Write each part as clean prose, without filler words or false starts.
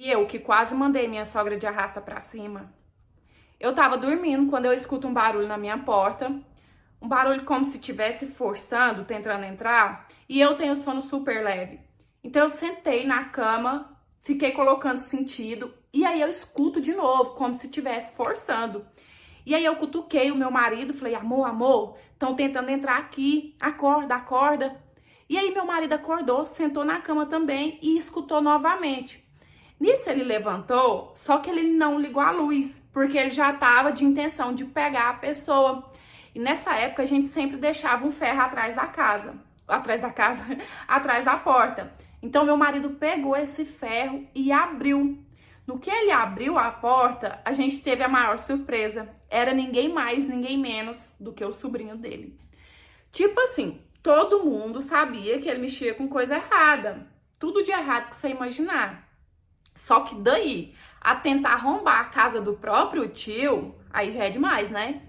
Eu que quase mandei minha sogra de arrasta pra cima. Eu tava dormindo quando eu escuto um barulho na minha porta. Um barulho como se estivesse forçando, tentando entrar. E eu tenho sono super leve. Então eu sentei na cama, fiquei colocando sentido. E aí eu escuto de novo, como se estivesse forçando. E aí eu cutuquei o meu marido, falei, amor, estão tentando entrar aqui. Acorda, acorda. E aí meu marido acordou, sentou na cama também e escutou novamente. Nisso ele levantou, só que ele não ligou a luz, porque ele já estava de intenção de pegar a pessoa. E nessa época a gente sempre deixava um ferro atrás da atrás da porta. Então meu marido pegou esse ferro e abriu. No que ele abriu a porta, a gente teve a maior surpresa. Era ninguém mais, ninguém menos do que o sobrinho dele. Tipo assim, todo mundo sabia que ele mexia com coisa errada. Tudo de errado que você imaginar. Só que daí, a tentar arrombar a casa do próprio tio, aí já é demais, né?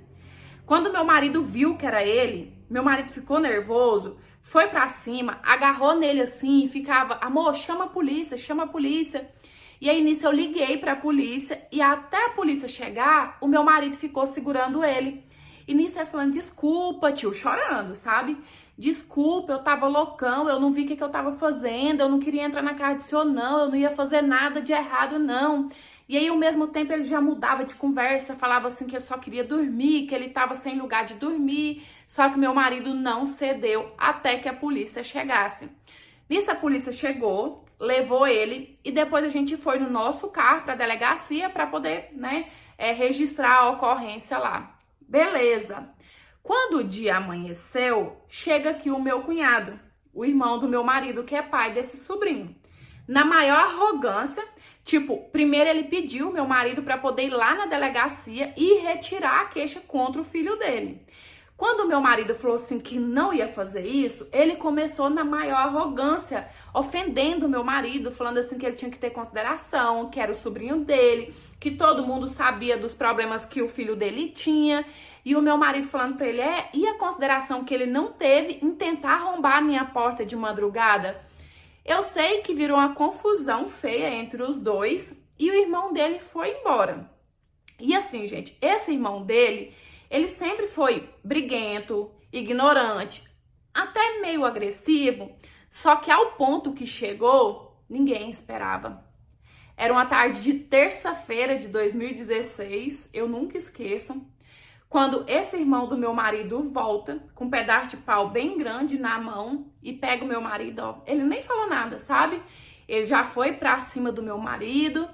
Quando meu marido viu que era ele, meu marido ficou nervoso, foi pra cima, agarrou nele assim e ficava, amor, chama a polícia, chama a polícia. E aí nisso eu liguei pra polícia e até a polícia chegar, o meu marido ficou segurando ele. E nisso ele falando, desculpa, tio, chorando, sabe? Desculpa, eu tava loucão, eu não vi o que eu tava fazendo, eu não queria entrar na casa do senhor, não, eu não ia fazer nada de errado, não. E aí, ao mesmo tempo, ele já mudava de conversa, falava assim que ele só queria dormir, que ele tava sem lugar de dormir, só que meu marido não cedeu até que a polícia chegasse. Nisso, a polícia chegou, levou ele e depois a gente foi no nosso carro pra delegacia pra poder, registrar a ocorrência lá. Beleza. Quando o dia amanheceu, chega aqui o meu cunhado, o irmão do meu marido, que é pai desse sobrinho. Na maior arrogância, primeiro ele pediu meu marido para poder ir lá na delegacia e retirar a queixa contra o filho dele. Quando o meu marido falou assim que não ia fazer isso, ele começou na maior arrogância, ofendendo o meu marido, falando assim que ele tinha que ter consideração, que era o sobrinho dele, que todo mundo sabia dos problemas que o filho dele tinha. E o meu marido falando pra ele, e a consideração que ele não teve em tentar arrombar a minha porta de madrugada? Eu sei que virou uma confusão feia entre os dois e o irmão dele foi embora. E assim, gente, esse irmão dele, ele sempre foi briguento, ignorante, até meio agressivo, só que ao ponto que chegou, ninguém esperava. Era uma tarde de terça-feira de 2016, eu nunca esqueço. Quando esse irmão do meu marido volta com um pedaço de pau bem grande na mão e pega o meu marido, ó, ele nem falou nada, sabe? Ele já foi pra cima do meu marido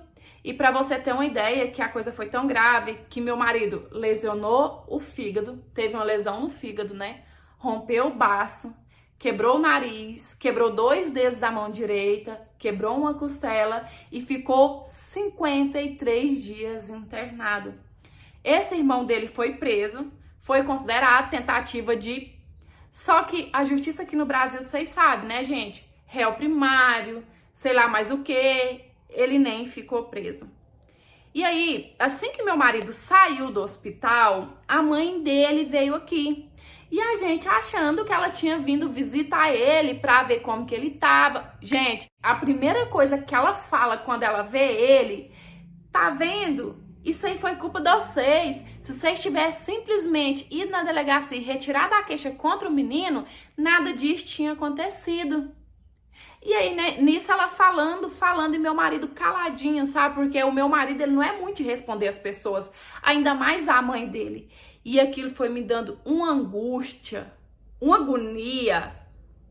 e pra você ter uma ideia que a coisa foi tão grave que meu marido lesionou o fígado, teve uma lesão no fígado, né? Rompeu o baço, quebrou o nariz, quebrou 2 dedos da mão direita, quebrou uma costela e ficou 53 dias internado. Esse irmão dele foi preso, foi considerado tentativa de... Só que a justiça aqui no Brasil, vocês sabem, né, gente? Réu primário, sei lá mais o que, ele nem ficou preso. E aí, assim que meu marido saiu do hospital, a mãe dele veio aqui. E a gente achando que ela tinha vindo visitar ele pra ver como que ele tava. Gente, a primeira coisa que ela fala quando ela vê ele, tá vendo? Isso aí foi culpa de vocês. Se vocês tivessem simplesmente ido na delegacia e retirado a queixa contra o menino, nada disso tinha acontecido. E aí, né, nisso ela falando, e meu marido caladinho, sabe? Porque o meu marido, ele não é muito de responder as pessoas, ainda mais a mãe dele. E aquilo foi me dando uma angústia, uma agonia,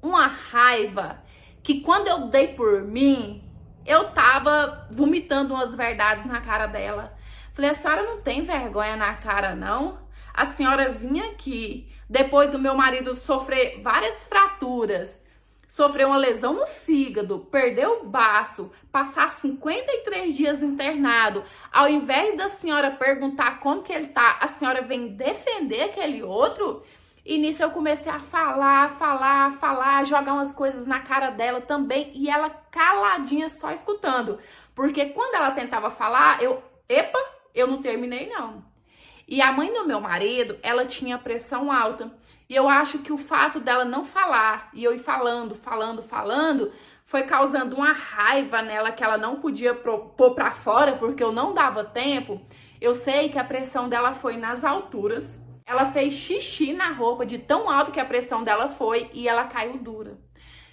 uma raiva, que quando eu dei por mim, eu tava vomitando umas verdades na cara dela. Falei, a senhora não tem vergonha na cara, não? A senhora vinha aqui, depois do meu marido sofrer várias fraturas, sofrer uma lesão no fígado, perder o baço, passar 53 dias internado, ao invés da senhora perguntar como que ele tá, a senhora vem defender aquele outro? E nisso eu comecei a falar, jogar umas coisas na cara dela também, e ela caladinha só escutando. Porque quando ela tentava falar, eu não terminei, não. E a mãe do meu marido, ela tinha pressão alta. E eu acho que o fato dela não falar, e eu ir falando, foi causando uma raiva nela que ela não podia pôr pra fora porque eu não dava tempo. Eu sei que a pressão dela foi nas alturas. Ela fez xixi na roupa de tão alto que a pressão dela foi e ela caiu dura.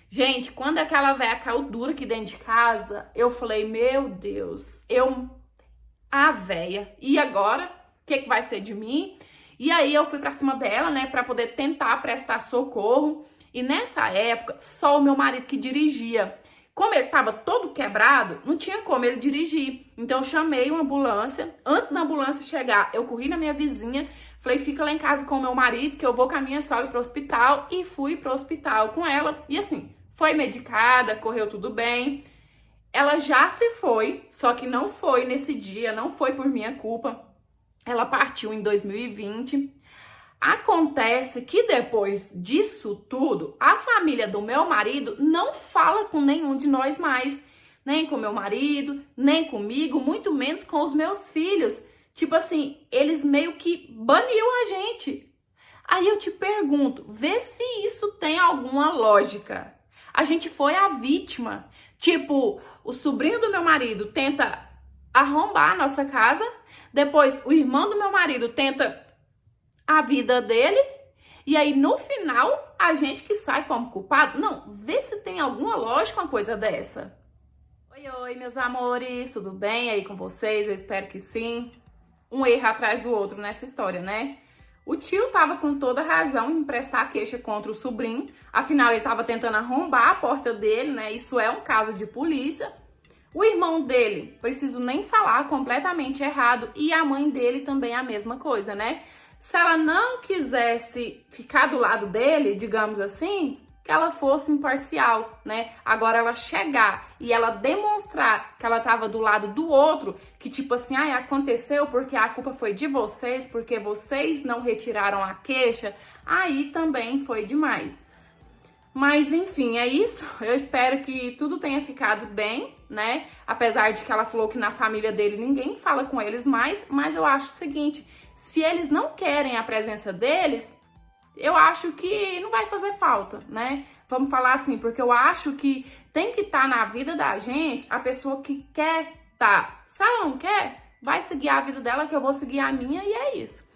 Gente, quando aquela véia caiu dura aqui dentro de casa, eu falei, meu Deus, a véia, e agora? O que vai ser de mim? E aí eu fui pra cima dela, né, pra poder tentar prestar socorro. E nessa época, só o meu marido que dirigia. Como ele tava todo quebrado, não tinha como ele dirigir. Então eu chamei uma ambulância. Antes da ambulância chegar, eu corri na minha vizinha, falei, fica lá em casa com o meu marido, que eu vou com a minha sogra pro hospital. E fui pro hospital com ela. E assim, foi medicada, correu tudo bem. Ela já se foi, só que não foi nesse dia, não foi por minha culpa. Ela partiu em 2020. Acontece que depois disso tudo, a família do meu marido não fala com nenhum de nós mais. Nem com meu marido, nem comigo, muito menos com os meus filhos. Tipo assim, eles meio que baniam a gente. Aí eu te pergunto, vê se isso tem alguma lógica. A gente foi a vítima. Tipo, o sobrinho do meu marido tenta arrombar a nossa casa. Depois, o irmão do meu marido tenta a vida dele. E aí, no final, a gente que sai como culpado. Não, vê se tem alguma lógica uma coisa dessa. Oi, meus amores, tudo bem aí com vocês? Eu espero que sim. Um erro atrás do outro nessa história, né? O tio tava com toda razão em prestar queixa contra o sobrinho. Afinal, ele tava tentando arrombar a porta dele, né? Isso é um caso de polícia. O irmão dele, preciso nem falar, completamente errado. E a mãe dele também a mesma coisa, né? Se ela não quisesse ficar do lado dele, digamos assim, que ela fosse imparcial, né? Agora ela chegar e ela demonstrar que ela tava do lado do outro, que tipo assim, aconteceu porque a culpa foi de vocês, porque vocês não retiraram a queixa, aí também foi demais. Mas enfim, é isso. Eu espero que tudo tenha ficado bem, né? Apesar de que ela falou que na família dele ninguém fala com eles mais, mas eu acho o seguinte, se eles não querem a presença deles, eu acho que não vai fazer falta, né? Vamos falar assim, porque eu acho que tem que estar na vida da gente a pessoa que quer estar. Se ela não quer, vai seguir a vida dela, que eu vou seguir a minha, e é isso.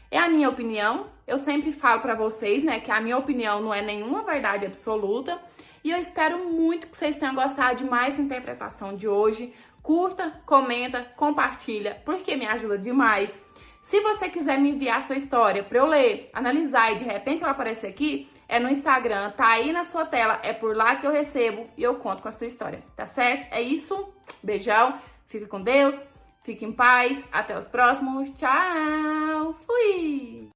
É a minha opinião. Eu sempre falo pra vocês, né, que a minha opinião não é nenhuma verdade absoluta. E eu espero muito que vocês tenham gostado de mais interpretação de hoje. Curta, comenta, compartilha, porque me ajuda demais. Se você quiser me enviar sua história para eu ler, analisar e de repente ela aparecer aqui, é no Instagram, tá aí na sua tela, é por lá que eu recebo e eu conto com a sua história, tá certo? É isso, beijão, fica com Deus, fique em paz, até os próximos, tchau, fui!